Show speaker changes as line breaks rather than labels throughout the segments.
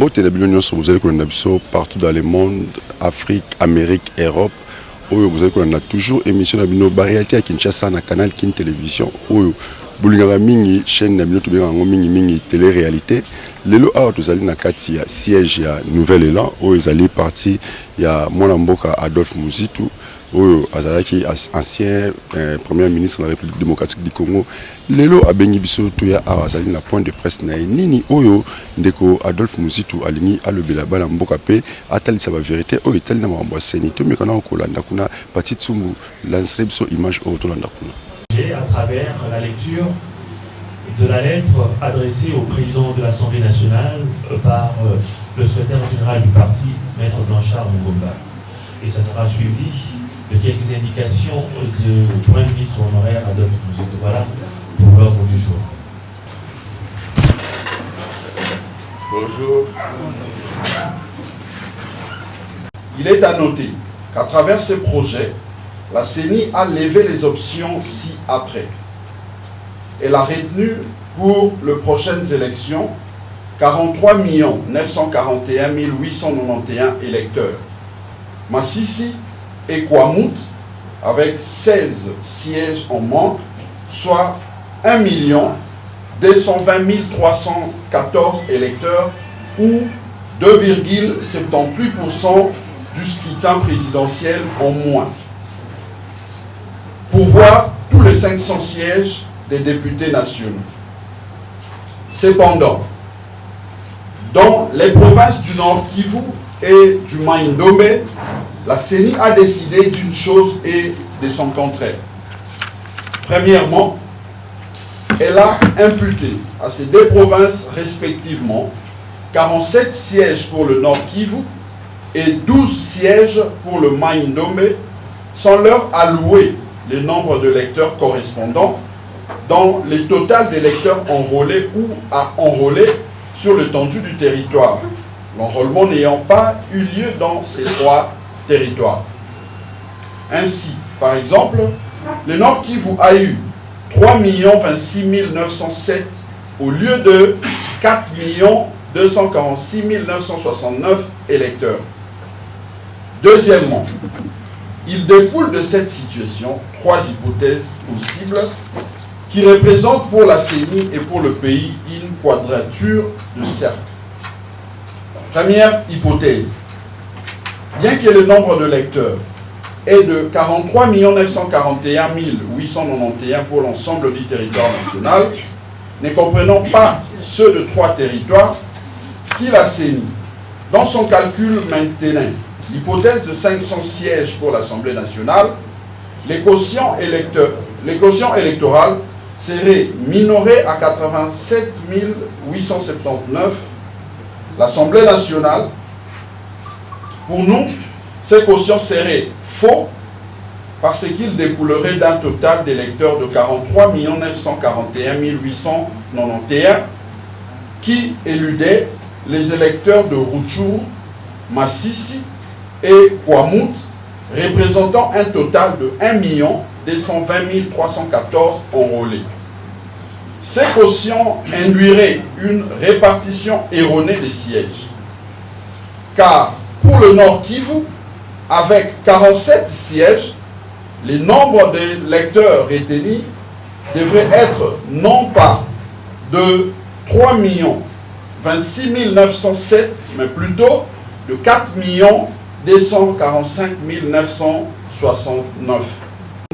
Mbote na bino nyonso vous allez connaître partout dans le monde, Afrique, Amérique, Europe. Vous allez connaître toujours émission na bino réalité à Kinshasa na canal Kin Télévision. Bulingaka mingi chaîne na bino to benga mingi télé-réalité. Lelo awa tozali na kati ya siège ya Nouvel Élan oyo ezali parti ya mwana mboka Adolphe Muzitu oyo azalaki ancien premier ministre de la République démocratique du Congo. Lelo abengi biso to ya awa azali na point de presse na nini oyo ndeko Adolphe Muzitu alingi alobela bana mboka pe atalisa ba vérité oyo etali na mambo seni to mekana kolanda kuna Pati Tsumbu lancer biso image oyo to landa kuna
à travers la lecture de la lettre adressée au président de l'Assemblée nationale par le secrétaire général du parti, Maître Blanchard Mungomba. Et ça sera suivi de quelques indications du Premier ministre honoraire Adolphe Muzitu. Voilà pour l'ordre du jour.
Bonjour. Il est à noter qu'à travers ces projets, la CENI a levé les options ci-après. Elle a retenu pour les prochaines élections 43 941 891 électeurs. Massissi et Kwamut avec 16 sièges en manque, soit 1 220 314 électeurs ou 2,78% du scrutin présidentiel en moins. Pour voir tous les 500 sièges des députés nationaux. Cependant, dans les provinces du Nord Kivu et du Mai-Ndombe, la CENI a décidé d'une chose et de son contraire. Premièrement, elle a imputé à ces deux provinces respectivement 47 sièges pour le Nord Kivu et 12 sièges pour le Mai-Ndombe sans leur allouer le nombre de lecteurs correspondants dans le total des lecteurs enrôlés ou à enrôler sur l'étendue du territoire, l'enrôlement n'ayant pas eu lieu dans ces trois territoires. Ainsi, par exemple, le Nord Kivu a eu 3 026 907 au lieu de 4 246 969 électeurs. Deuxièmement, il découle de cette situation 3 hypothèses possibles qui représentent pour la CENI et pour le pays une quadrature de cercle. Première hypothèse, bien que le nombre de lecteurs est de 43 941 891 pour l'ensemble du territoire national, ne comprenant pas ceux de 3 territoires, si la CENI, dans son calcul maintenant l'hypothèse de 500 sièges pour l'Assemblée nationale, les quotients électoraux seraient minorés à 87 879. L'Assemblée nationale, pour nous, ces quotients seraient faux parce qu'ils découleraient d'un total d'électeurs de 43 941 891 qui éludaient les électeurs de Rutshuru, Massissi et Kwamut, représentant un total de 1 220 314 enrôlés. Ces quotients induiraient une répartition erronée des sièges. Car pour le Nord Kivu, avec 47 sièges, le nombre de lecteurs retenus devrait être non pas de 3 26 907, mais plutôt de 4 245 969.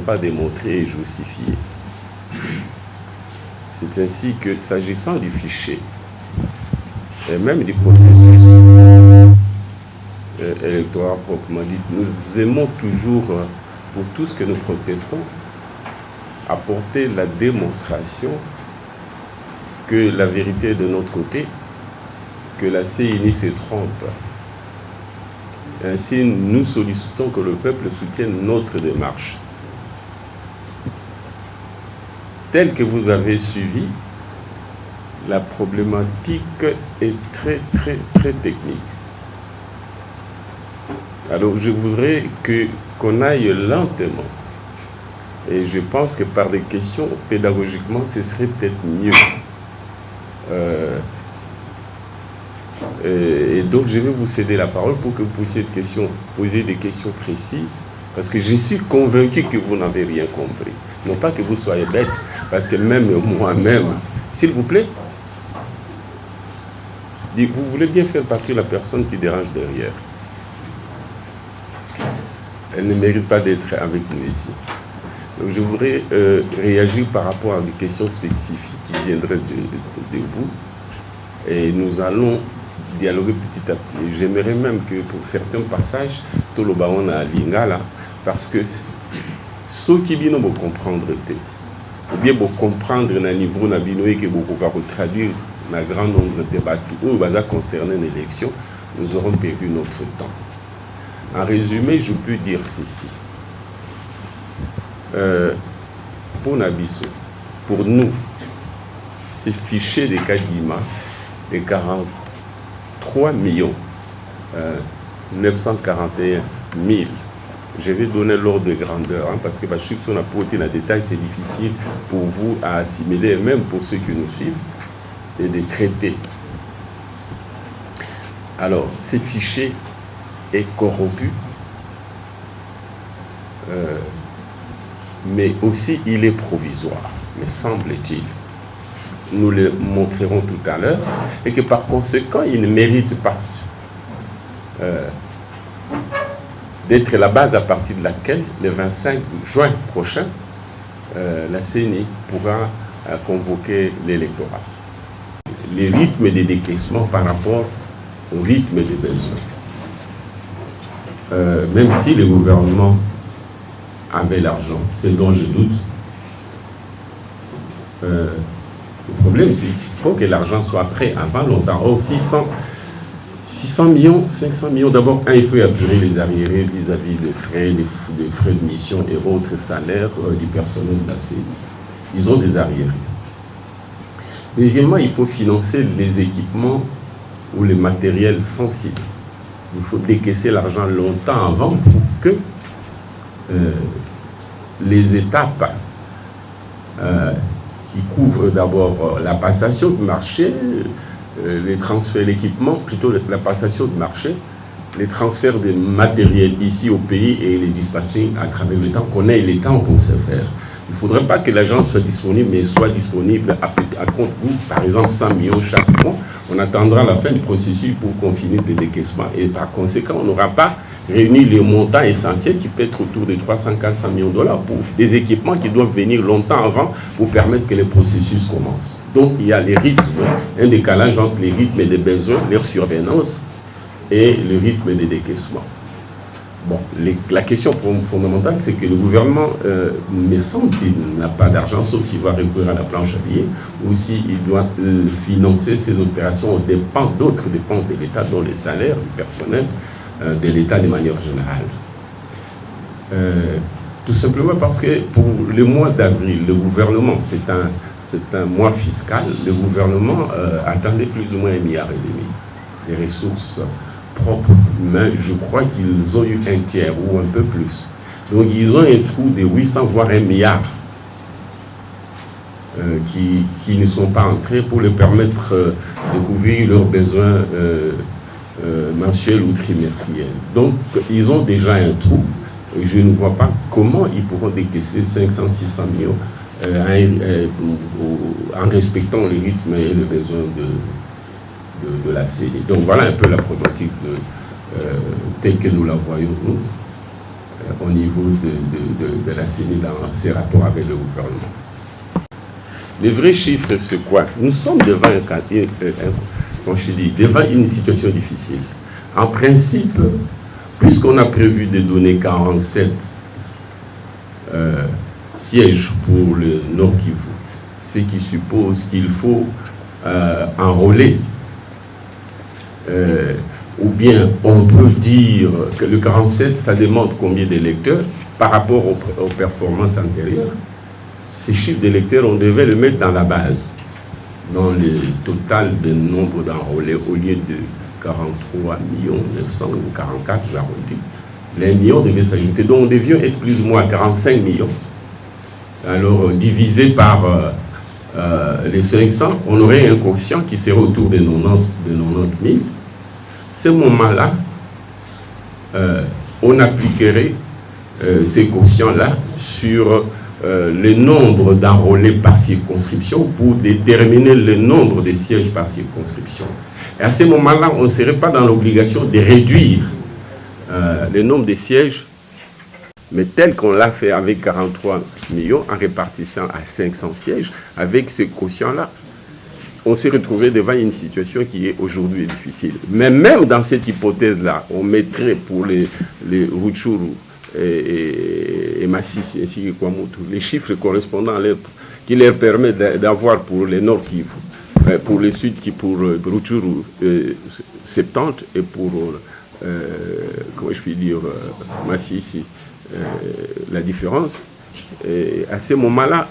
Pas démontrer et justifier. C'est ainsi que, s'agissant du fichier, et même du processus électoral proprement dit, nous aimons toujours, pour tout ce que nous protestons, apporter la démonstration que la vérité est de notre côté, que la CENI se trompe. Ainsi, nous sollicitons que le peuple soutienne notre démarche. Tel que vous avez suivi, la problématique est très technique. Alors, je voudrais qu'on aille lentement. Et je pense que par des questions, pédagogiquement, ce serait peut-être mieux. Et donc, je vais vous céder la parole pour que vous puissiez poser des questions précises, parce que je suis convaincu que vous n'avez rien compris. Non pas que vous soyez bête, parce que même moi-même, s'il vous plaît, vous voulez bien faire partie de la personne qui dérange derrière. Elle ne mérite pas d'être avec nous ici. Donc, je voudrais réagir par rapport à des questions spécifiques qui viendraient de vous. Et nous allons dialoguer petit à petit. J'aimerais même que pour certains passages, tout le baron a lingala, parce que ceux qui viennent me comprendre, ou bien me comprendre à niveau nabino et que beaucoup traduire un grand nombre de débats où va concerner l'élection, nous aurons perdu notre temps. En résumé, je peux dire ceci. Pour Nabiso, pour nous, ces fichiers de Kadima, les 43 941 000, je vais donner l'ordre de grandeur, hein, parce que je suis sur la portée dans détail, c'est difficile pour vous à assimiler, même pour ceux qui nous suivent, et de traiter. Alors, ces fichiers est corrompu, mais aussi il est provisoire, me semble-t-il. Nous le montrerons tout à l'heure, et que par conséquent, il ne mérite pas d'être la base à partir de laquelle, le 25 juin prochain, la CENI pourra convoquer l'électorat. Les rythmes de décaissement par rapport au rythme des besoins. Même si le gouvernement avait l'argent, c'est dont je doute, le problème c'est qu'il faut que l'argent soit prêt avant longtemps. Or, 600 millions, 500 millions, d'abord, il faut apurer les arriérés vis-à-vis des frais de mission et autres salaires du personnel de la CENI. Ils ont des arriérés. Deuxièmement, il faut financer les équipements ou les matériels sensibles. Il faut décaisser l'argent longtemps avant pour que les étapes qui couvrent d'abord la passation de marché, les transferts d'équipement, plutôt la passation de marché, les transferts de matériel ici au pays et les dispatching à travers le temps, qu'on ait les temps pour se faire. Il ne faudrait pas que l'argent soit disponible, mais soit disponible à compte-gouttes, par exemple 100 millions chaque mois. On attendra la fin du processus pour qu'on finisse les décaissements. Et par conséquent, on n'aura pas réuni les montants essentiels qui peuvent être autour de 300-400 millions de dollars pour des équipements qui doivent venir longtemps avant pour permettre que les processus commencent. Donc, il y a les rythmes, un décalage entre les rythmes des besoins, leur surveillance et le rythme des décaissements. Bon, la question fondamentale, c'est que le gouvernement, me semble-t-il, n'a pas d'argent, sauf s'il va recourir à la planche à billets, ou s'il doit financer ses opérations aux dépens d'autres dépenses de l'État, dont les salaires du personnel de l'État de manière générale. Tout simplement parce que pour le mois d'avril, le gouvernement, c'est un mois fiscal, le gouvernement attendait plus ou moins 1,5 milliard des ressources propres, mais je crois qu'ils ont eu un tiers ou un peu plus. Donc ils ont un trou de 800 voire 1 milliard qui ne sont pas entrés pour leur permettre de couvrir leurs besoins mensuels ou trimestriels. Donc ils ont déjà un trou et je ne vois pas comment ils pourront décaisser 500-600 millions en respectant les rythmes et les besoins de la CENI. Donc voilà un peu la problématique telle que nous la voyons nous, au niveau de la CENI dans ses rapports avec le gouvernement. Les vrais chiffres, c'est quoi? Nous sommes devant devant une situation difficile. En principe, puisqu'on a prévu de donner 47 sièges pour le Nord Kivu, ce qui suppose qu'il faut enrôler, ou bien on peut dire que le 47, ça demande combien d'électeurs par rapport aux performances antérieures. Ces chiffres d'électeurs, on devait le mettre dans la base, dans le total de nombre d'enrôlés, au lieu de 43 900 ou 44, j'arrondis. Les millions devaient s'ajouter, donc on devait être plus ou moins à 45 millions. Alors, divisé par les 500, on aurait un quotient qui serait autour de 90 000. ce moment-là, on appliquerait ces quotients-là sur le nombre d'enrôlés par circonscription pour déterminer le nombre de sièges par circonscription. Et à ce moment-là, on ne serait pas dans l'obligation de réduire le nombre de sièges, mais tel qu'on l'a fait avec 43 millions en répartissant à 500 sièges, avec ce quotient-là, on s'est retrouvé devant une situation qui est aujourd'hui difficile. Mais même dans cette hypothèse-là, on mettrait pour les Rutshuru et Masisi ainsi que Kwamutu les chiffres correspondant à qui leur permet d'avoir pour les Nord Kivu, pour les Sud qui pour Rutshuru 70 et pour comment je puis dire Masisi la différence. Et à ce moment-là,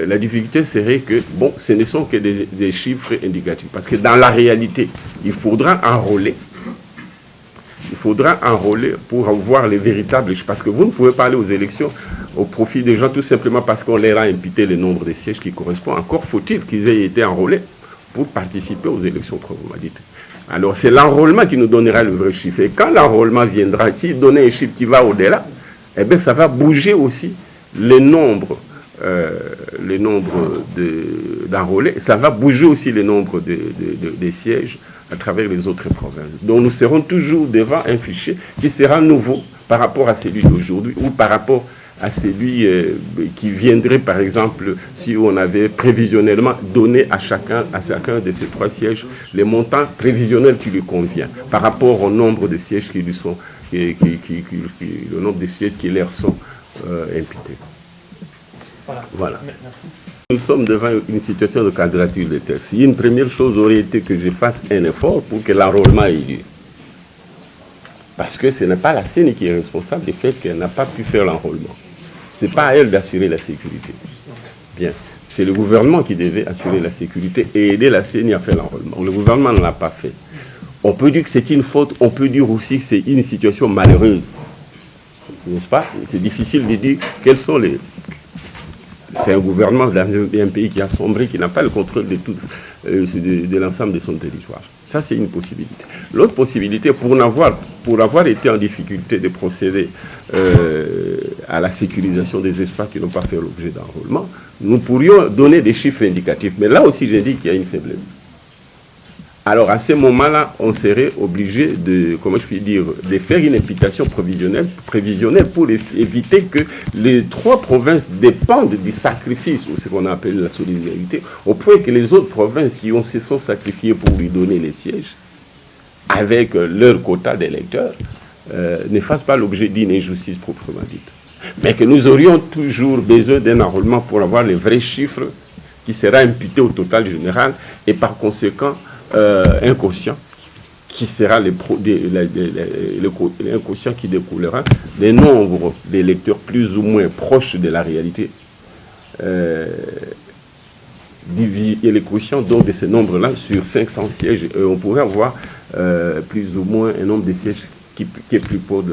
la difficulté serait que, bon, ce ne sont que des chiffres indicatifs. Parce que dans la réalité, il faudra enrôler. Il faudra enrôler pour avoir les véritables chiffres. Parce que vous ne pouvez pas aller aux élections au profit des gens tout simplement parce qu'on leur a imputé le nombre de sièges qui correspond. Encore faut-il qu'ils aient été enrôlés pour participer aux élections proprement dites. Alors c'est l'enrôlement qui nous donnera le vrai chiffre. Et quand l'enrôlement viendra, s'il donnait un chiffre qui va au-delà, eh bien ça va bouger aussi les nombres d'enrôlés, ça va bouger aussi le nombre de sièges à travers les autres provinces. Donc nous serons toujours devant un fichier qui sera nouveau par rapport à celui d'aujourd'hui ou par rapport à celui qui viendrait, par exemple, si on avait prévisionnellement donné à chacun de ces 3 sièges les montants prévisionnels qui lui convient par rapport au nombre de sièges qui lui sont, le nombre de sièges qui leur sont imputés. Voilà. Nous sommes devant une situation de quadrature de texte. Une première chose aurait été que je fasse un effort pour que l'enrôlement ait lieu. Parce que ce n'est pas la CENI qui est responsable du fait qu'elle n'a pas pu faire l'enrôlement. Ce n'est pas à elle d'assurer la sécurité. Bien. C'est le gouvernement qui devait assurer la sécurité et aider la CENI à faire l'enrôlement. Le gouvernement ne l'a pas fait. On peut dire que c'est une faute, on peut dire aussi que c'est une situation malheureuse. N'est-ce pas? C'est difficile de dire quels sont les... C'est un gouvernement dans un pays qui a sombré, qui n'a pas le contrôle de l'ensemble de son territoire. Ça, c'est une possibilité. L'autre possibilité, pour avoir été en difficulté de procéder à la sécurisation des espaces qui n'ont pas fait l'objet d'enrôlement, nous pourrions donner des chiffres indicatifs. Mais là aussi, j'ai dit qu'il y a une faiblesse. Alors, à ce moment-là, on serait obligé de, comment je puis dire, de faire une imputation prévisionnelle pour éviter que les 3 provinces dépendent du sacrifice, ou ce qu'on appelle la solidarité, au point que les autres provinces qui se sont sacrifiées pour lui donner les sièges, avec leur quota d'électeurs, ne fassent pas l'objet d'une injustice proprement dite. Mais que nous aurions toujours besoin d'un enrôlement pour avoir les vrais chiffres qui sera imputé au total général et par conséquent, un quotient qui sera un quotient qui découlera des nombres d'électeurs plus ou moins proches de la réalité et les quotients donc de ces nombres-là sur 500 sièges, on pourrait avoir plus ou moins un nombre de sièges qui est plus proche de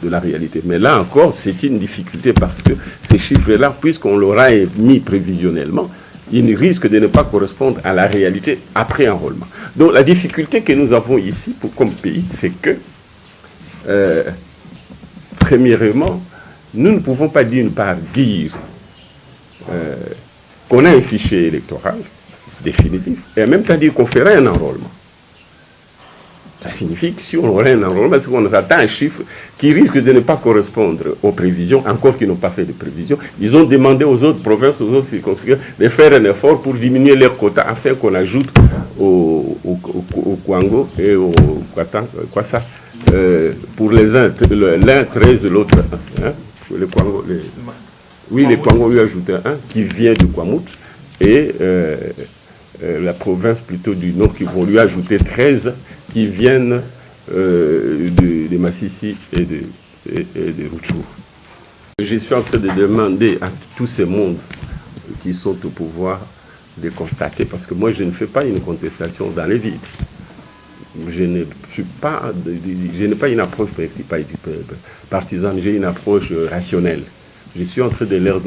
la réalité. Mais là encore, c'est une difficulté parce que ces chiffres-là, puisqu'on l'aura mis prévisionnellement, il risque de ne pas correspondre à la réalité après enrôlement. Donc la difficulté que nous avons ici comme pays, c'est que, premièrement, nous ne pouvons pas d'une part dire qu'on a un fichier électoral définitif et en même temps dire qu'on ferait un enrôlement. Ça signifie que si on aurait un enrôlement, c'est qu'on attend un chiffre qui risque de ne pas correspondre aux prévisions, encore qu'ils n'ont pas fait de prévisions. Ils ont demandé aux autres provinces, aux autres circonscriptions, de faire un effort pour diminuer leurs quotas afin qu'on ajoute au Kwango et au Kwassa. Pour les uns, l'un 13, l'autre 1. Hein, les Kwango, les Kwango lui ajoutent un qui vient du Kwamut et la province plutôt du Nord qui vont lui ajouter 13 qui viennent de Masisi et de Rutshuru. Je suis en train de demander à tous ces mondes qui sont au pouvoir de constater, parce que moi je ne fais pas une contestation dans les vides. Je n'ai pas une approche partisane, j'ai une approche rationnelle. Je suis en train de leur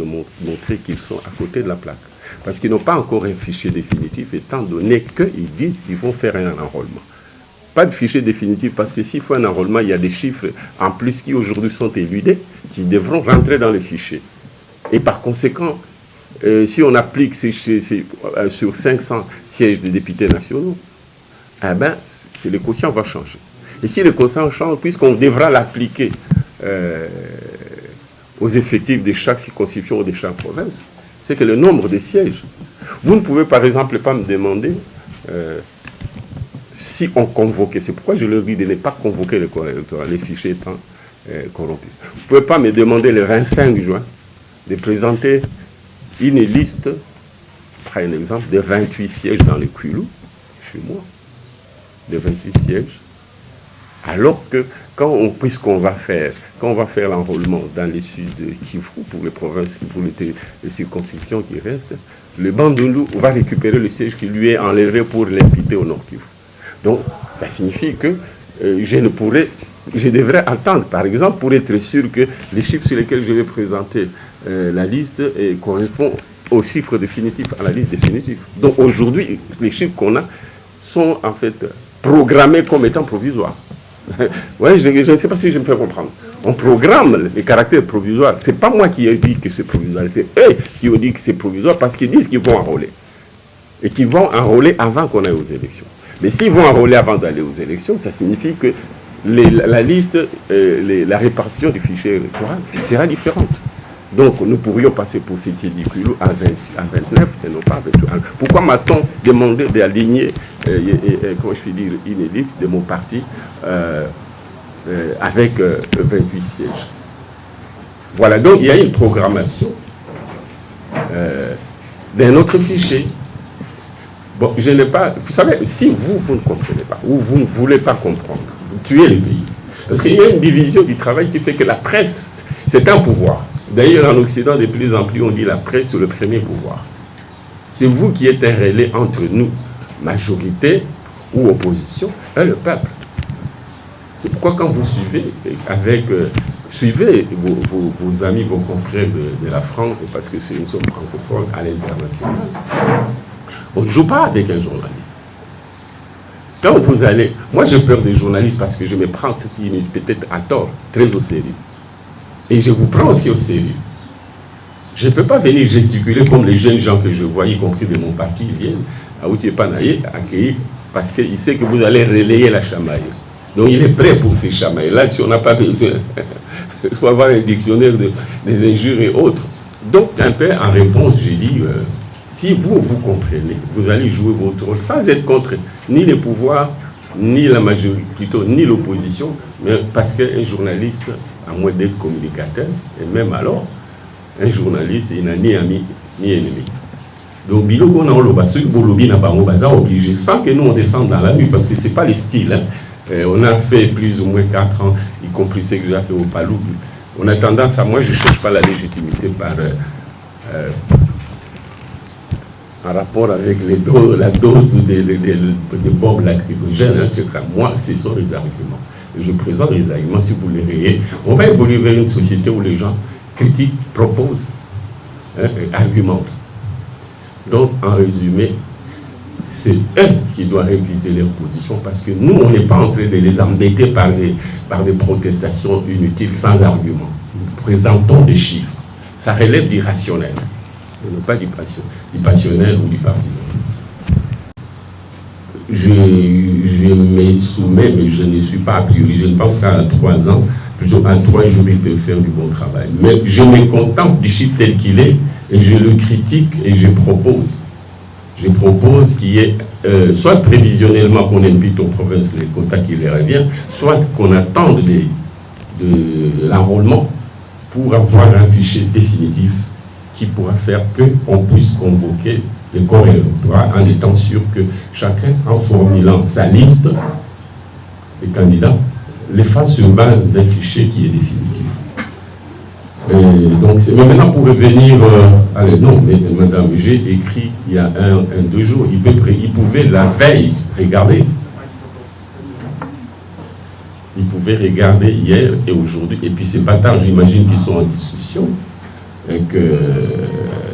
montrer qu'ils sont à côté de la plaque. Parce qu'ils n'ont pas encore un fichier définitif, étant donné qu'ils disent qu'ils vont faire un enrôlement. pas de fichier définitif, parce que s'il faut un enrôlement, il y a des chiffres en plus qui aujourd'hui sont éludés, qui devront rentrer dans le fichier. Et par conséquent, si on applique sur 500 sièges de députés nationaux, eh ben, le quotient va changer. Et si le quotient change, puisqu'on devra l'appliquer aux effectifs de chaque circonscription ou de chaque province, c'est que le nombre de sièges, vous ne pouvez par exemple pas me demander si on convoquait, c'est pourquoi je leur dis de ne pas convoquer le corps électoral, les fichiers étant corrompus. Vous ne pouvez pas me demander le 25 juin de présenter une liste, par un exemple, de 28 sièges dans le Kwilu, chez moi, de 28 sièges, alors que puisqu'on va faire l'enrôlement dans les sud de Kivu, pour les provinces, pour les circonscriptions qui restent, le Bandundu va récupérer le siège qui lui est enlevé pour l'imputer au Nord Kivu. Donc, ça signifie que je devrais attendre, par exemple, pour être sûr que les chiffres sur lesquels je vais présenter la liste correspondent aux chiffres définitifs, à la liste définitive. Donc, aujourd'hui, les chiffres qu'on a sont en fait programmés comme étant provisoires. Ouais, je ne sais pas si je me fais comprendre. On programme les caractères provisoires. Ce n'est pas moi qui ai dit que c'est provisoire, c'est eux qui ont dit que c'est provisoire parce qu'ils disent qu'ils vont enrôler. Et qu'ils vont enrôler avant qu'on aille aux élections. Mais s'ils vont enrôler avant d'aller aux élections, ça signifie que la liste, la répartition du fichier électoral sera différente. Donc, nous pourrions passer pour ce qui est du Kwilu à 29 et non pas à 21. Pourquoi m'a-t-on demandé d'aligner, comment je vais dire, une liste de mon parti avec 28 sièges? Voilà, donc il y a une programmation d'un autre fichier. Bon, je n'ai pas... Vous savez, si vous ne comprenez pas, ou vous ne voulez pas comprendre, vous tuez le pays. Parce qu'il y a une division du travail qui fait que la presse, c'est un pouvoir. D'ailleurs, en Occident, de plus en plus, on dit la presse sur le premier pouvoir. C'est vous qui êtes un relais entre nous, majorité ou opposition, et le peuple. C'est pourquoi quand vous suivez, suivez vos amis, vos confrères de la France, parce que nous sommes francophones à l'international, on ne joue pas avec un journaliste. Quand vous allez... Moi, j'ai peur des journalistes parce que je me prends peut-être à tort, très au sérieux. Et je vous prends aussi au sérieux. Je ne peux pas venir gesticuler comme les jeunes gens que je vois, y compris de mon parti, ils viennent à Outiepanaye accueillir parce qu'il sait que vous allez relayer la chamaille. Donc il est prêt pour ces chamailles. Là, si on n'a pas besoin, il faut avoir un dictionnaire des injures et autres. Donc, un peu en réponse, j'ai dit, si vous comprenez, vous allez jouer votre rôle sans être contre ni les pouvoirs, ni la majorité, plutôt ni l'opposition, mais parce qu'un journaliste, à moins d'être communicateur, et même alors, un journaliste, il n'a ni ami ni ennemi. Donc, biloko na oloba, ceux qui bolobi na bango baza obligé, sans que nous on descende dans la rue, parce que c'est pas le style. Hein. On a fait plus ou moins 4 ans, y compris ce que j'ai fait au Palou. On a tendance à, moi je ne cherche pas la légitimité en rapport avec la dose de bombes lacrymogènes, etc. Moi, ce sont les arguments. Je présente les arguments si vous les rayez. On va évoluer vers une société où les gens critiquent, proposent, argumentent. Donc, en résumé, c'est eux qui doivent réviser leur position parce que nous, on n'est pas en train de les embêter par des protestations inutiles sans argument. Nous présentons des chiffres. Ça relève du rationnel, et non pas du passionnel ou du partisan. Je me soumets, mais je ne suis pas a priori. Je ne pense qu'à 3 ans, plutôt à 3 jours, il peut faire du bon travail. Mais je me contente du chiffre tel qu'il est, et je le critique et je propose. Je propose qu'il y ait, soit prévisionnellement qu'on impute aux provinces les constats qui les reviennent, soit qu'on attende de l'enrôlement pour avoir un fichier définitif qui pourra faire qu'on puisse convoquer les corps électoraux en étant sûr que chacun, en formulant sa liste des candidats, les fasse sur base d'un fichier qui est définitif. Donc, mais maintenant, pour revenir allez, non, mais madame, j'ai écrit il y a 2 jours, il pouvait la veille regarder. Ils pouvaient regarder hier et aujourd'hui, et puis c'est pas tard, j'imagine qu'ils sont en discussion, et que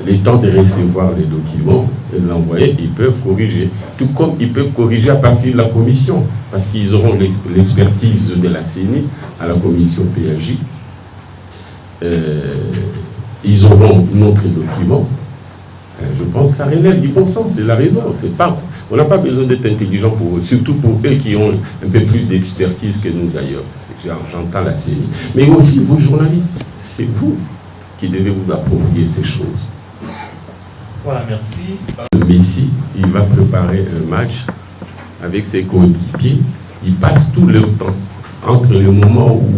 le temps de recevoir les documents et de l'envoyer, ils peuvent corriger. Tout comme ils peuvent corriger à partir de la commission, parce qu'ils auront l'expertise de la CENI à la commission PAJ. Ils auront notre document. Je pense que ça relève du bon sens, c'est la raison. On n'a pas besoin d'être intelligent pour eux, surtout pour eux qui ont un peu plus d'expertise que nous d'ailleurs. J'entends la CENI. Mais aussi vous journalistes, c'est vous qui devez vous approprier ces choses.
Voilà, merci.
Messi, il va préparer un match avec ses coéquipiers. Il passe tout le temps entre le moment où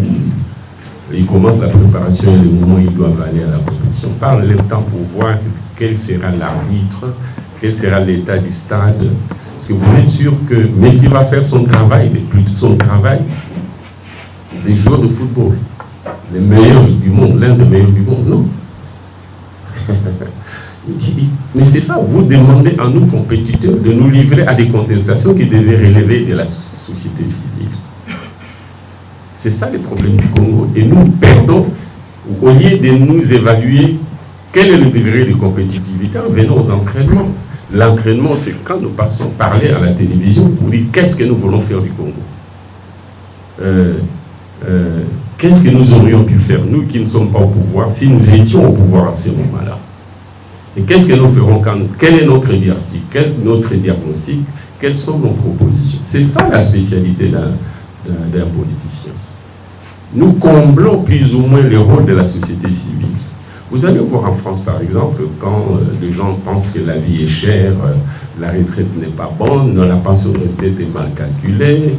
il commence la préparation et le moment où ils doivent aller à la compétition. Parle le temps pour voir quel sera l'arbitre, quel sera l'état du stade. Parce que vous êtes sûr que Messi va faire son travail, des joueurs de football. Les meilleurs du monde, l'un des meilleurs du monde, non. Mais c'est ça, vous demandez à nous compétiteurs de nous livrer à des contestations qui devaient relever de la société civile. C'est ça le problème du Congo. Et nous perdons, au lieu de nous évaluer quel est le degré de compétitivité en venant aux entraînements. L'entraînement, c'est quand nous passons parler à la télévision pour dire qu'est-ce que nous voulons faire du Congo. Qu'est-ce que nous aurions pu faire, nous qui ne sommes pas au pouvoir, si nous étions au pouvoir à ce moment-là? Et qu'est-ce que nous ferons quand nous... Quel est notre diagnostic? Quel est notre diagnostic? Quelles sont nos propositions? C'est ça la spécialité d'un politicien. Nous comblons plus ou moins le rôle de la société civile. Vous allez voir en France, par exemple, quand les gens pensent que la vie est chère, la retraite n'est pas bonne, la pension de retraite est mal calculée,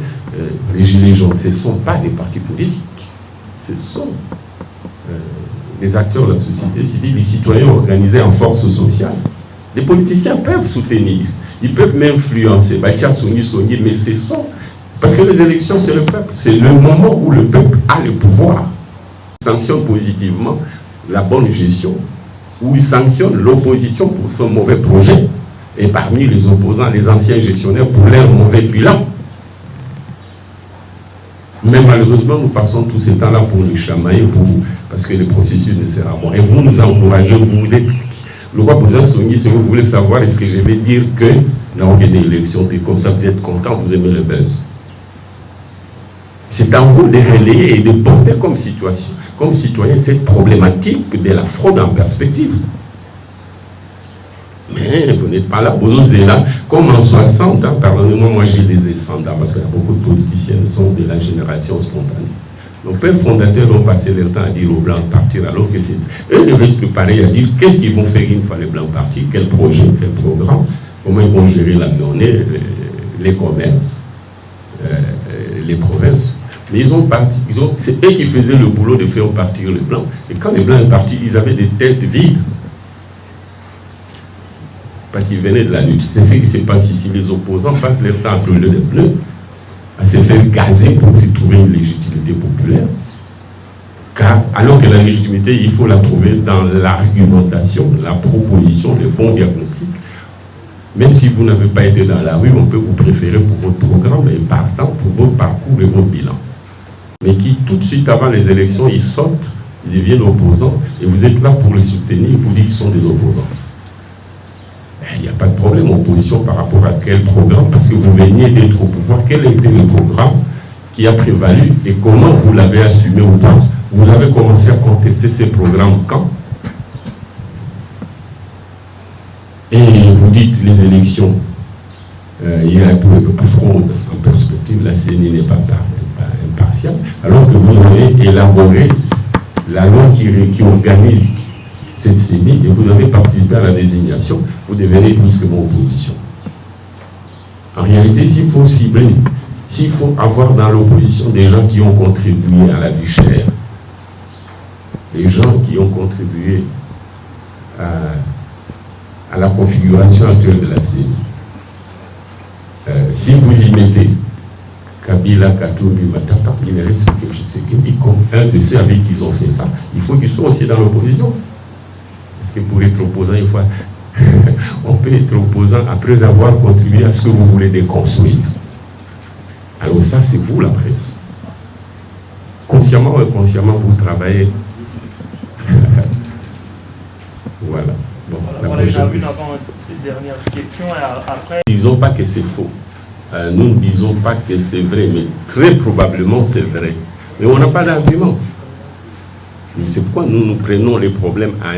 les gilets jaunes, ce ne sont pas des partis politiques. Ce sont les acteurs de la société civile, les citoyens organisés en force sociale. Les politiciens peuvent soutenir, ils peuvent même influencer, mais ce sont... Parce que les élections, c'est le peuple. C'est le moment où le peuple a le pouvoir. Il sanctionne positivement la bonne gestion, où il sanctionne l'opposition pour son mauvais projet, et parmi les opposants, les anciens gestionnaires pour leur mauvais bilan. Mais malheureusement, nous passons tous ces temps-là pour les chamailler, parce que le processus ne sera bon. Et vous nous encouragez, vous êtes... Le roi Bouza Songi, si vous voulez savoir, est-ce que je vais dire que l'organisation d'élection, comme ça, vous êtes content, vous aimez le buzz. C'est à vous de relayer et de porter comme citoyen cette problématique de la fraude en perspective. Mais vous n'êtes pas là, vous êtes là, comme en 60, hein, pardonnez-moi, moi j'ai des descendants, parce qu'il y a beaucoup de politiciens qui sont de la génération spontanée. Nos pères fondateurs ont passé leur temps à dire aux Blancs de partir, alors que c'est eux devaient se préparer à dire qu'est-ce qu'ils vont faire une fois les Blancs partis, quel projet, quel programme, comment ils vont gérer la monnaie, les commerces, les provinces. Mais c'est eux qui faisaient le boulot de faire partir les Blancs. Et quand les Blancs sont partis, ils avaient des têtes vides. Parce qu'ils venaient de la lutte. C'est ce qui se passe ici. Les opposants passent leur temps à brûler les pneus, à se faire gazer pour s'y trouver une légitimité populaire. Car, alors que la légitimité, il faut la trouver dans l'argumentation, la proposition, le bon diagnostic. Même si vous n'avez pas été dans la rue, on peut vous préférer pour votre programme et partant pour votre parcours et votre bilan. Mais qui, tout de suite avant les élections, ils sortent, ils deviennent opposants, et vous êtes là pour les soutenir, pour dire qu'ils sont des opposants. Il n'y a pas de problème en opposition par rapport à quel programme, parce que vous veniez d'être au pouvoir. Quel était le programme qui a prévalu et comment vous l'avez assumé ou pas? Vous avez commencé à contester ces programmes quand? Et vous dites les élections, il y a un peu de fraude en perspective, la CENI n'est pas impartiale, alors que vous avez élaboré la loi qui organise cette CENI et vous avez participé à la désignation, vous devenez brusquement opposition. En réalité, s'il faut cibler, s'il faut avoir dans l'opposition des gens qui ont contribué à la vie chère, les gens qui ont contribué à la configuration actuelle de la CENI, si vous y mettez Kabila, Katoumi, Matata, il reste que je sais que comme un de ceux avec qui ils ont fait ça, il faut qu'ils soient aussi dans l'opposition. Parce que pour être opposant, il faut... on peut être opposant après avoir contribué à ce que vous voulez déconstruire. Alors ça, c'est vous la presse. Consciemment ou inconsciemment, vous travaillez. Voilà. Bon. prochaine.
Une avant-dernière question et après.
Disons pas que c'est faux. Nous ne disons pas que c'est vrai, mais très probablement c'est vrai. Mais on n'a pas d'argument. C'est pourquoi nous prenons les problèmes à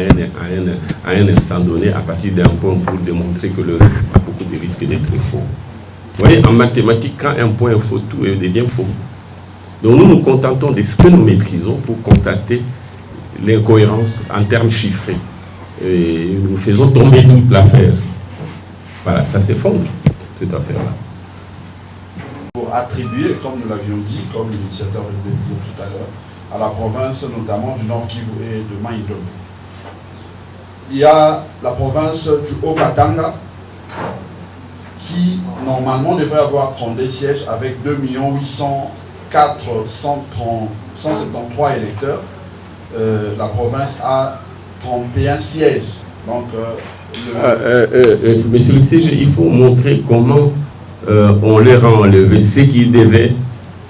un instant donné, à partir d'un point pour démontrer que le risque a beaucoup de risques d'être faux. Vous voyez, en mathématiques, quand un point est faux, tout devient faux. Donc nous nous contentons de ce que nous maîtrisons pour constater l'incohérence en termes chiffrés. Et nous faisons tomber toute l'affaire. Voilà, ça s'effondre, cette affaire-là.
Pour attribuer, comme nous l'avions dit, comme l'initiateur vient de dire tout à l'heure, à la province notamment du Nord Kivu et de Maïdobe. Il y a la province du Haut-Katanga qui normalement devrait avoir 32 sièges avec 2 804 173 électeurs. La province a 31 sièges. Donc,
monsieur le CG, il faut montrer comment on leur a enlevé ce qui devait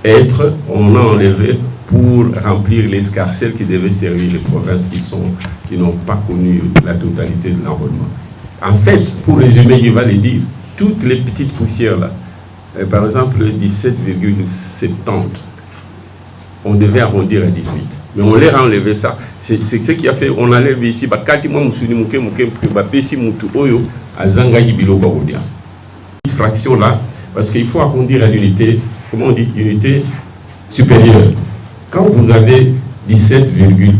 être, on a enlevé pour remplir l'escarcelle qui devait servir les provinces qui n'ont pas connu la totalité de l'enrôlement. En fait, pour résumer, il va le dire, toutes les petites poussières là, par exemple 17,70, on devait arrondir à 18. Mais on leur a enlevé ça. C'est ce qui a fait, on enlève ici, cette fraction là, parce qu'il faut arrondir à l'unité, comment on dit, unité supérieure. Quand vous avez 17,30,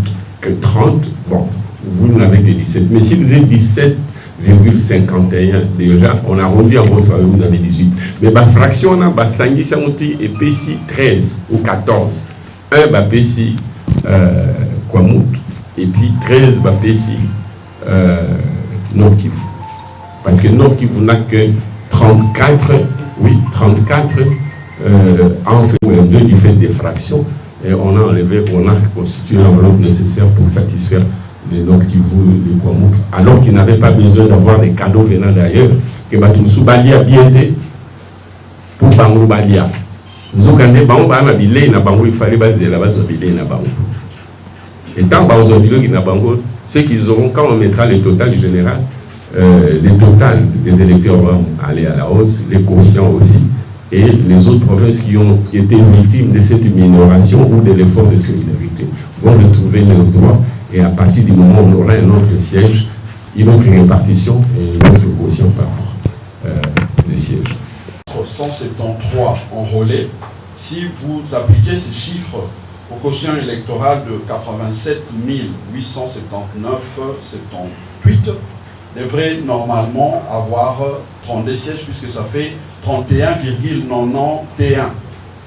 bon, vous n'avez que 17. Mais si vous êtes 17,51, déjà, on a arrondi en votre faveur, vous avez 18. Mais la fraction, on a 5, et puis 13 ou 14. 1, bah, PC, Kwamout, et puis 13, bah, PC, Nord Kivu. Parce que Nord Kivu n'a que 34, oui, 34 en fait, du fait des fractions. Et on a enlevé, on a constitué l'enveloppe nécessaire pour satisfaire les Nord Kivu, les Kwamout, alors qu'ils n'avaient pas besoin d'avoir des cadeaux venant d'ailleurs, que Batumsou Balia bien été pour Bango Balia. Nous avons gagné Bango Balia, il fallait baser la base de na Bango. Et tant que ceux qu'ils auront, quand on mettra les totales générales, les totales des électeurs vont aller à la hausse, les conscients aussi. Et les autres provinces qui ont été victimes de cette minoration ou de l'effort de solidarité vont retrouver leurs droits. Et à partir du moment où on aura un autre siège, une autre répartition et une autre quotient par les sièges.
173 enrôlés. Si vous appliquez ces chiffres au quotient électoral de 87 879,78, devrait normalement avoir 32 sièges puisque ça fait 31,91.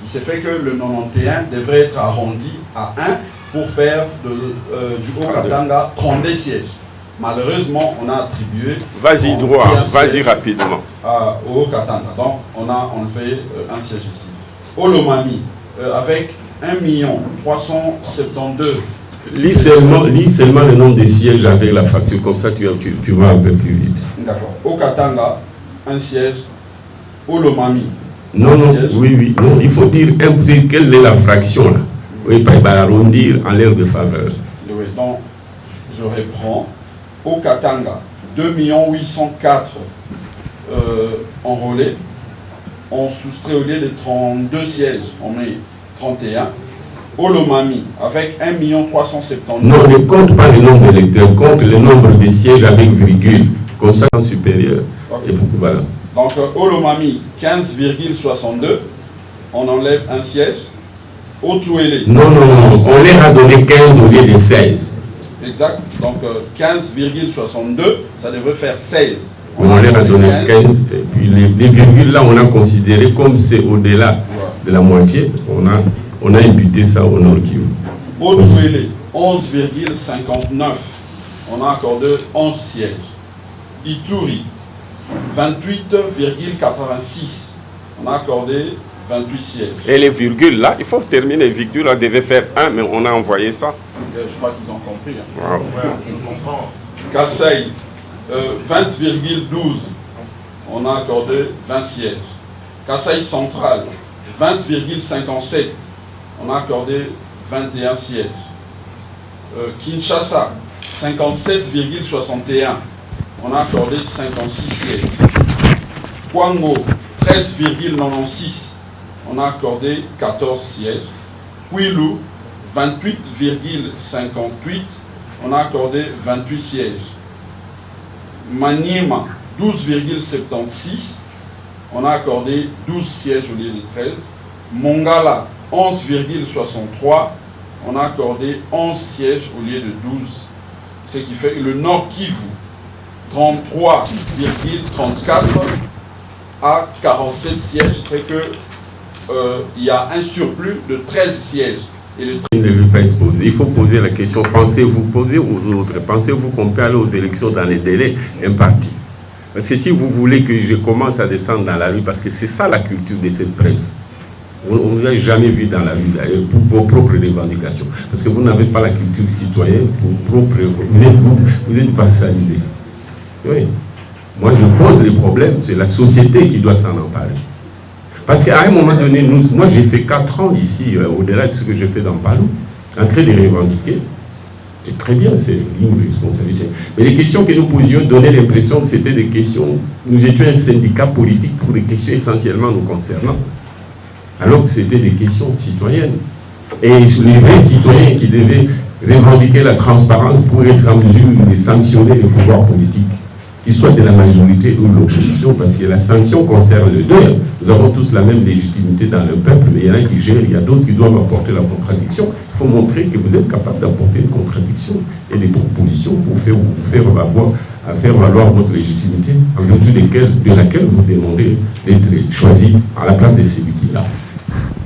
Il s'est fait que le 91 devrait être arrondi à 1 pour faire du Haut-Katanga 32 sièges. Malheureusement, on a attribué...
Vas-y droit, vas-y rapidement.
Au Haut-Katanga. Donc, on a enlevé un siège ici. Au Lomami, avec 1 372.
Lis seulement le nombre de sièges avec la facture, comme ça tu vas un peu plus vite.
D'accord. Au Katanga, un siège. Au Lomami.
Non, oui, non, il faut dire quelle est la fraction là. Oui, pas arrondir en l'air de faveur.
Oui, donc je reprends. Au Katanga, 2 804 enrôlés. On soustrait au lieu de 32 sièges, on met 31. Au Lomami, avec 1 372.
Non, ne compte pas le nombre d'électeurs, compte le nombre de sièges avec virgule, comme ça en supérieur.
Okay.
Et voilà.
Donc au Lomami, 15,62, on enlève un siège. Au Touélé.
Non, on leur a donné 15 au lieu de 16.
Exact, donc 15,62, ça devrait faire 16.
On leur a donné 15, et puis les virgules là, on a considéré comme c'est au-delà de la moitié, on a imputé ça au Nord Kivu.
Au Touélé, 11,59, on a accordé 11 sièges. Ituri, 28,86, on a accordé 28 sièges.
Et les virgules là, il faut terminer les virgules, on devait faire 1, mais on a envoyé ça.
Je crois qu'ils ont compris. Hein.
Wow.
Ouais, je comprends.
Kassai, 20,12, on a accordé 20 sièges. Kassai central, 20,57, on a accordé 21 sièges. Kinshasa, 57,61, on a accordé 56 sièges. Kwango, 13,96, on a accordé 14 sièges. Kwilu, 28,58, on a accordé 28 sièges. Maniema, 12,76, on a accordé 12 sièges au lieu de 13. Mongala, 11,63, on a accordé 11 sièges au lieu de 12. Ce qui fait que le Nord Kivu, 33,34 à 47 sièges, c'est que il y a un surplus de 13 sièges. Il
ne veut pas être posé. Il faut poser la question, pensez-vous, posez aux autres, pensez-vous qu'on peut aller aux élections dans les délais impartis? Parce que si vous voulez que je commence à descendre dans la rue, parce que c'est ça la culture de cette presse, on ne vous a jamais vu dans la rue pour vos propres revendications, parce que vous n'avez pas la culture citoyenne, vous êtes vassalisés. Oui. Moi je pose les problèmes, c'est la société qui doit s'en emparer. Parce qu'à un moment donné, moi j'ai fait 4 ans ici, au-delà de ce que je fais dans Palou, en train de revendiquer. C'est très bien, c'est une responsabilité. Mais les questions que nous posions donnaient l'impression que c'était des questions, nous étions un syndicat politique pour des questions essentiellement nous concernant. Alors que c'était des questions citoyennes. Et les vrais citoyens qui devaient revendiquer la transparence pour être en mesure de sanctionner le pouvoir politique, qu'il soit de la majorité ou de l'opposition, parce que la sanction concerne les deux. Nous avons tous la même légitimité dans le peuple, mais il y en a qui gèrent, il y a d'autres qui doivent apporter la contradiction. Il faut montrer que vous êtes capable d'apporter une contradiction et des propositions pour vous faire valoir votre légitimité, en vertu de laquelle vous demandez d'être choisi à la place de celui qui est là.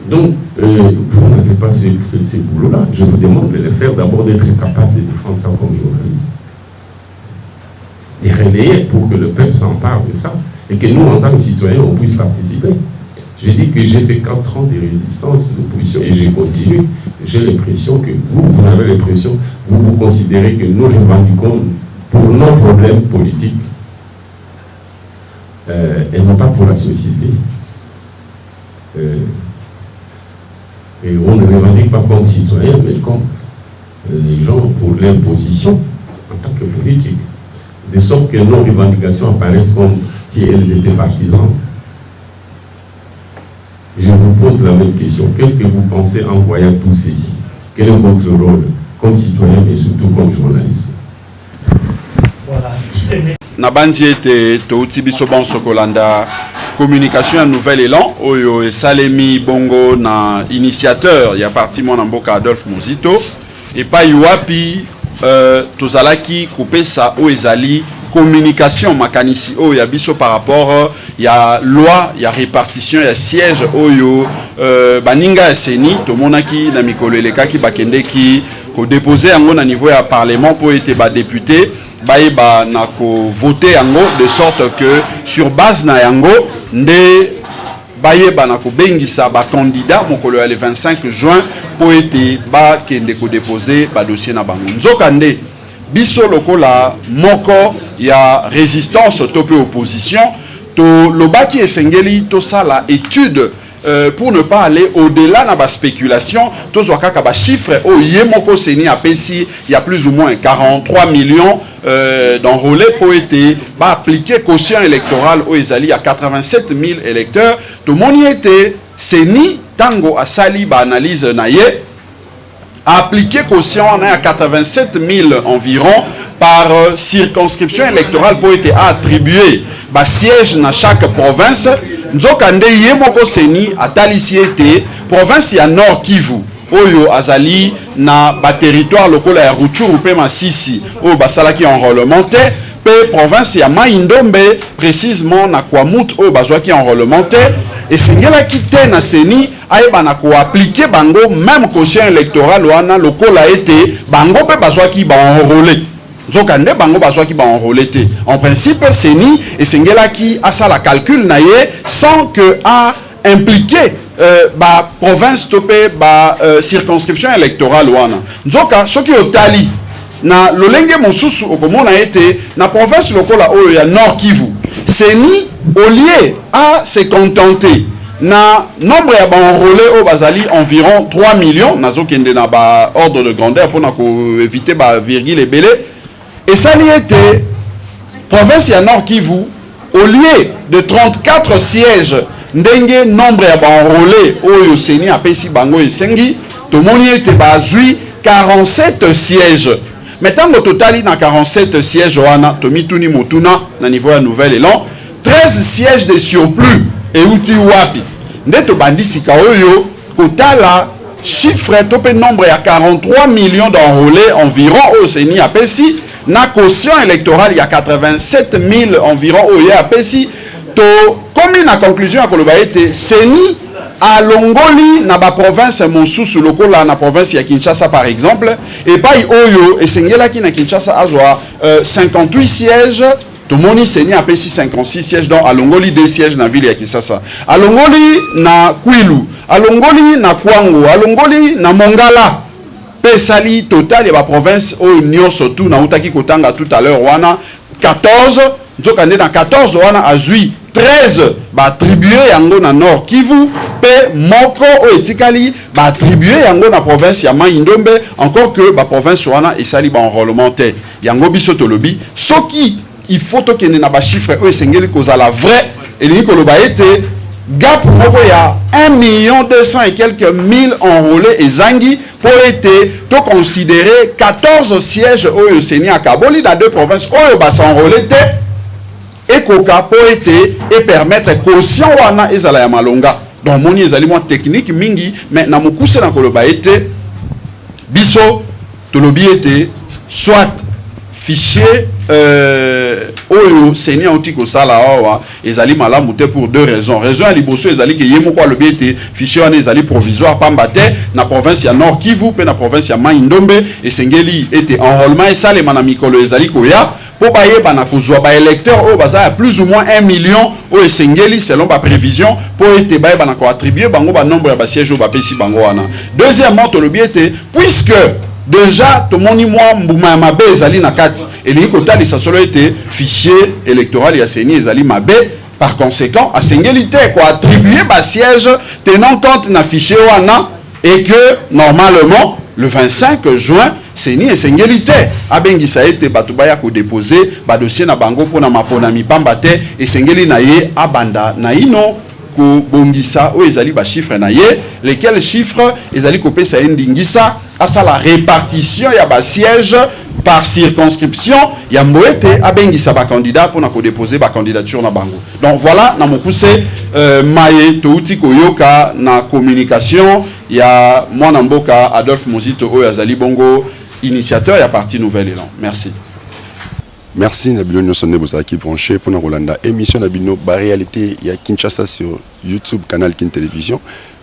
Donc, vous n'avez pas fait ces boulots-là. Je vous demande de les faire, d'abord d'être capable de défendre ça comme journaliste. Et relayer pour que le peuple s'empare de ça et que nous, en tant que citoyens, on puisse participer. J'ai dit que j'ai fait 4 ans de résistance, d'opposition et j'ai continué. J'ai l'impression que vous avez l'impression, vous considérez que nous revendiquons pour nos problèmes politiques et non pas pour la société. Et on ne revendique pas comme citoyen, mais comme les gens pour leur position en tant que politique. De sorte que nos revendications apparaissent comme si elles étaient partisanes. Je vous pose la même question. Qu'est-ce que vous pensez en voyant tout ceci? Quel est votre rôle comme citoyen et surtout comme journaliste?
Voilà.
Nabanzi était Touti Bisoban Sokolanda, communication un nouvel élan. Oyo et Salemi Bongo, na initiateur, il y a parti mon amboka Adolphe Mozito. Et pas Yuapi. Tozalaki coupé ça au ezali communication makanisi o ya biso par rapport ya loi ya répartition ya siège oyo baninga ya seni to monaki na mikolo elekaki bakende ki ko déposer yango na niveau ya parlement pour être ba député ba na ko voter yango de sorte que sur base na yango nde bayeba na ko bengisa ba candidat mokolo ya le 25 juin pour être ba kende ko déposer ba dossier na bango nzokande biso lokola moko ya résistance topé opposition to lobaki esengeli to sala étude pour ne pas aller au-delà na ba spéculation to zwaka ba chiffre o yemoko seni apesi il y a plus ou moins 43 millions d'enrôlés pour être appliquer caution électorale au ezali à 87 000 électeurs to moni était seni tango asali ba analyse na ye appliqué caution à 87 000 environ par circonscription électorale pour être attribué bah, siège dans chaque province. Nous avons yemoko seni atalisi ete province ya Nord Kivu oyo azali na ba territoire lokola ya Rutshuru pe Masisi oyo basalaki enrôlement te pe province ya Mai-Ndombe précisément na Kwamut oyo bazwaki enrôlement te et sengelaki te na seni ayebana ko appliquer bango même caution électorale wana lokola ete bango pe bazwaki ba enrôler nzokande bango bazwaki ba enrôler te en principe seni et sengelaki asala calcul na ye sans que a impliquer ba province topé ba circonscription électorale wana nzoka soki otali na lolenge mosusu okomona ete na province lokola oyo ya Nord Kivu seni au lieu à se contenter na nombre ya ba enrôlés au bazali environ 3 millions nazokende na ba ordre de grandeur pour na ko éviter ba virgule ebele et ça li était province ya Nord Kivu, au lieu de 34 sièges, ndenge nombre ya enrôlé oyo seni apesi bango esengi, tomoni ete bazui 47 sièges. Maintenant au total na 47 sièges wana tomituni motuna na niveau ya Nouvelle-Élan, 13 sièges de surplus et outi wapi. Nde to bandisika oyo kotala chiffre topé nombre ya 43 millions d'enrôlés environ au seni apesi na caution électorale il y a 87 000 environ au apesi. To comme na conclusion à koloba ete seni a longoli na ba province mosusu lokola na province ya Kinshasa par exemple et pas oyo esengela ki na Kinshasa azwa 58 sièges. Tout le monde seni apesi 56 sièges donc a longoli 2 sièges na ville ya Kinshasa. A longoli na Kwilu, a longoli na Kwango, a longoli na Mongala. Pesali total ya ba province o union surtout na utaki kotanga tout à l'heure wana 14 nzokande na 14 wana azui 13 ba attribué yango na Nord Kivu pe moko o etikali ba attribué yango na province ya Mai-Ndombe encore que ba province wana esali ba enrôlement te yango biso tolobi soki il faut que na ba chiffre o esengeli kozala vrai et li koloba ete gap moko ya 1,200,000 et quelques mille enrôlés et zangi pour être to considérer 14 sièges au seni à Kaboli dans 2 provinces où ba s'enrôler te et koka pour être et permettre caution wana ezala ya malonga donc moni ezali mo technique mingi mais na mokuse na koloba ete biso to lobi ete soit fichier oyo seni antiko sala awa ezali malamu te pour 2 raisons. Raison à liboso ezali ke yemo kwa lobi ete fichier wana ezali provisoire pamba te na province ya Nord Kivu pe na province ya Mai-Ndombe esengeli ete enrôlement esalema na mikolo ezali koya po bayeba na kozwa ba électeurs oyo baza ya plus ou moins 1 million oyo esengeli selon ba prévision po ete bayeba na ko attribuer bango ba nombre ya ba sièges oyo bapesi bango wana. Deuxièmement to lobi ete puisque déjà tout le monde moi mbuma mabe ezali na kati et li kotali sa solo été fichier électoral ya seni ezali mabe par conséquent a singélité quoi attribuer ba siège tenant compte na fichier wana et que normalement le 25 juin seni et singélité a bengi ça été batubaya ko déposer ba dossier na bango pona mapona mipamba te et singeli na ye abanda na ino ko bongisa o ezali ba chiffre na ye lesquels chiffres ezali ko pesa ndingisa à ça la répartition ya ba siège par circonscription ya mboete abengisa ba candidat pour na ko déposer ba candidature na bango. Donc voilà na mokuse maye touti koyoka na communication ya mwana mboka Adolphe Mozito o azali bongo initiateur ya parti Nouvelle-Élan. Merci.
Merci Nabilo Nyosone Bozaki branché pour Rolanda émission Nabino ba réalité ya Kinshasa sur YouTube canal Kin Télévision.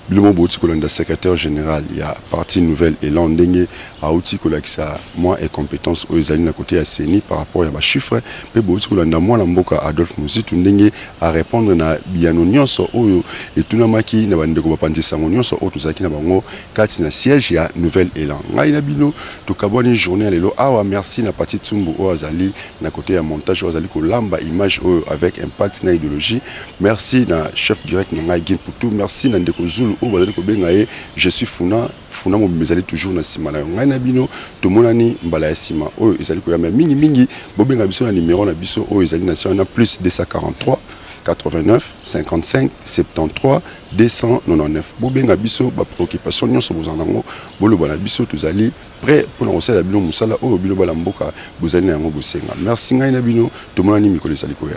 Bilomo Bouti Kolanda secrétaire général il y a parti Nouvelle-Élan ndenge a outil kolakisa moi et compétences aux ezali na côté ya Seni par rapport à ba chiffre pe Bouti Kolanda moi na mboka Adolphe Mozito ndenge à répondre na biano nyonso oyo et tout na maki na bandeko bapandisa nyonso oyo tuzaki na bango kati na siège ya Nouvelle-Élan ngai na bino to kaboni journée lelo awa merci na parti Tumbu o azali na côté ya montage o azali ko lamba image oyo avec impact na idéologie merci na chef direct na ngai Gin Putu merci na ndeko Zulu o bazali ko benga ye je suis Funa mo bezali toujours na sima na ngai na bino to monani mbala ya sima oyo ezali ko ya mingi mingi bo benga biso na numéro na biso oyo ezali na sima na plus 243 89 55 73 299 bo benga biso ba préoccupation nyonso bozanango bolo bana biso tozali prêt pour na osala bino musala oyo bino bala mboka bozali na yango bosenga merci ngai na bino to monani mikolo ezali ko ya